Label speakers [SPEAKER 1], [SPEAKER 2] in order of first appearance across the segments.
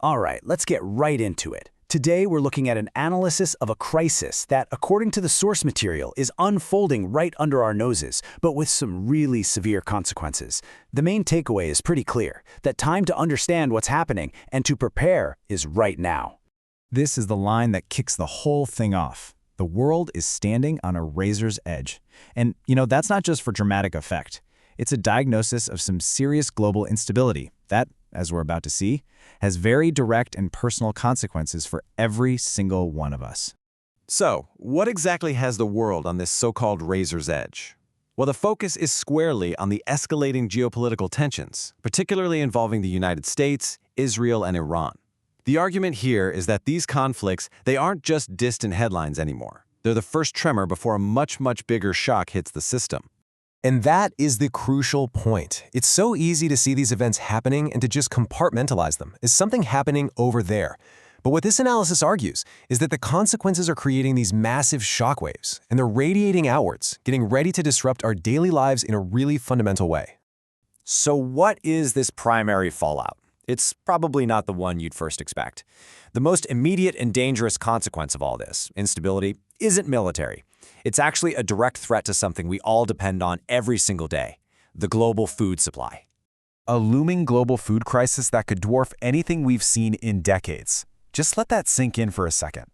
[SPEAKER 1] All right, let's get right into it. Today, we're looking at an analysis of a crisis that, according to the source material, is unfolding right under our noses, but with some really severe consequences. The main takeaway is pretty clear, that time to understand what's happening and to prepare is right now.
[SPEAKER 2] This is the line that kicks the whole thing off. The world is standing on a razor's edge. And, that's not just for dramatic effect. It's a diagnosis of some serious global instability that, as we're about to see, has very direct and personal consequences for every single one of us.
[SPEAKER 3] So, what exactly has the world on this so-called razor's edge? Well, the focus is squarely on the escalating geopolitical tensions, particularly involving the United States, Israel, and Iran. The argument here is that these conflicts, they aren't just distant headlines anymore. They're the first tremor before a much, much bigger shock hits the system.
[SPEAKER 4] And that is the crucial point. It's so easy to see these events happening and to just compartmentalize them as something happening over there. But what this analysis argues is that the consequences are creating these massive shockwaves, and they're radiating outwards, getting ready to disrupt our daily lives in a really fundamental way.
[SPEAKER 5] So what is this primary fallout? It's probably not the one you'd first expect. The most immediate and dangerous consequence of all this, instability, isn't military. It's actually a direct threat to something we all depend on every single day, the global food supply.
[SPEAKER 2] A looming global food crisis that could dwarf anything we've seen in decades. Just let that sink in for a second.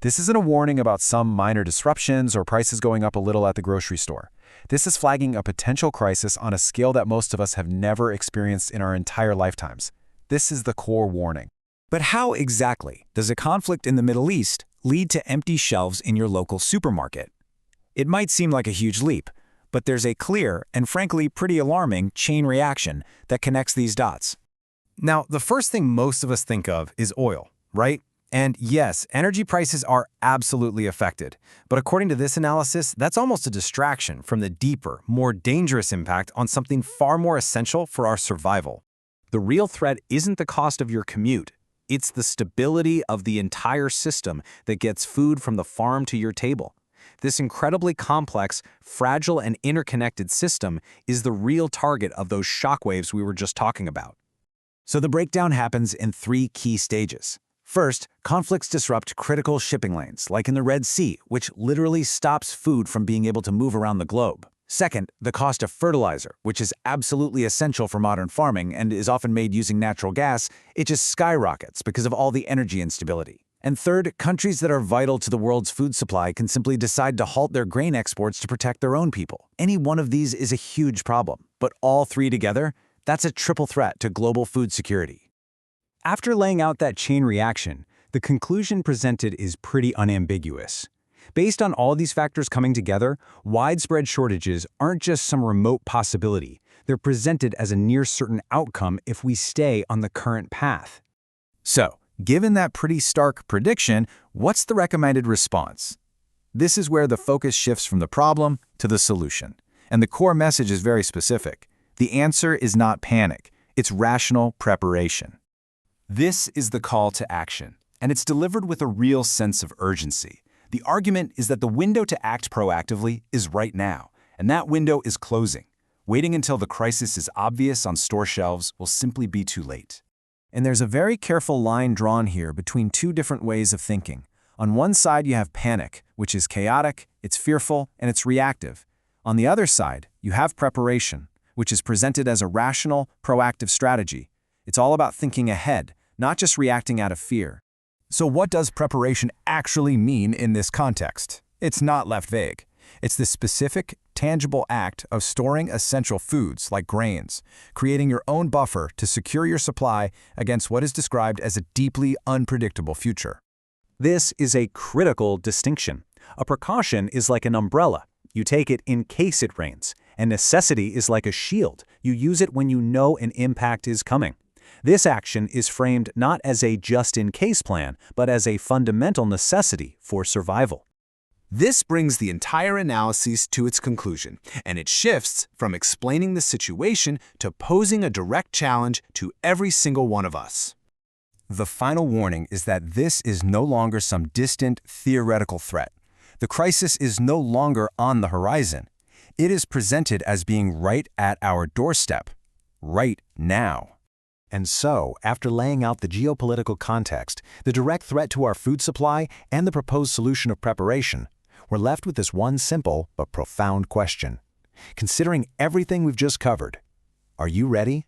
[SPEAKER 2] This isn't a warning about some minor disruptions or prices going up a little at the grocery store. This is flagging a potential crisis on a scale that most of us have never experienced in our entire lifetimes. This is the core warning.
[SPEAKER 1] But how exactly does a conflict in the Middle East lead to empty shelves in your local supermarket? It might seem like a huge leap, but there's a clear and frankly pretty alarming chain reaction that connects these dots.
[SPEAKER 6] Now, the first thing most of us think of is oil, right? And yes, energy prices are absolutely affected. But according to this analysis, that's almost a distraction from the deeper, more dangerous impact on something far more essential for our survival.
[SPEAKER 1] The real threat isn't the cost of your commute. It's the stability of the entire system that gets food from the farm to your table. This incredibly complex, fragile, and interconnected system is the real target of those shockwaves we were just talking about. So the breakdown happens in three key stages. First, conflicts disrupt critical shipping lanes, like in the Red Sea, which literally stops food from being able to move around the globe. Second, the cost of fertilizer, which is absolutely essential for modern farming and is often made using natural gas, it just skyrockets because of all the energy instability. And third, countries that are vital to the world's food supply can simply decide to halt their grain exports to protect their own people. Any one of these is a huge problem, but all three together, that's a triple threat to global food security.
[SPEAKER 2] After laying out that chain reaction, the conclusion presented is pretty unambiguous. Based on all these factors coming together, widespread shortages aren't just some remote possibility. They're presented as a near-certain outcome if we stay on the current path.
[SPEAKER 6] So, given that pretty stark prediction, what's the recommended response? This is where the focus shifts from the problem to the solution. And the core message is very specific. The answer is not panic. It's rational preparation.
[SPEAKER 7] This is the call to action, and it's delivered with a real sense of urgency. The argument is that the window to act proactively is right now, and that window is closing. Waiting until the crisis is obvious on store shelves will simply be too late.
[SPEAKER 6] And there's a very careful line drawn here between two different ways of thinking. On one side, you have panic, which is chaotic, it's fearful, and it's reactive. On the other side, you have preparation, which is presented as a rational, proactive strategy. It's all about thinking ahead, not just reacting out of fear.
[SPEAKER 2] So what does preparation actually mean in this context? It's not left vague. It's the specific, tangible act of storing essential foods like grains, creating your own buffer to secure your supply against what is described as a deeply unpredictable future.
[SPEAKER 1] This is a critical distinction. A precaution is like an umbrella. You take it in case it rains. And necessity is like a shield. You use it when you know an impact is coming. This action is framed not as a just-in-case plan, but as a fundamental necessity for survival.
[SPEAKER 8] This brings the entire analysis to its conclusion, and it shifts from explaining the situation to posing a direct challenge to every single one of us.
[SPEAKER 6] The final warning is that this is no longer some distant, theoretical threat. The crisis is no longer on the horizon. It is presented as being right at our doorstep, right now.
[SPEAKER 2] And so, after laying out the geopolitical context, the direct threat to our food supply, and the proposed solution of preparation, we're left with this one simple but profound question. Considering everything we've just covered, are you ready?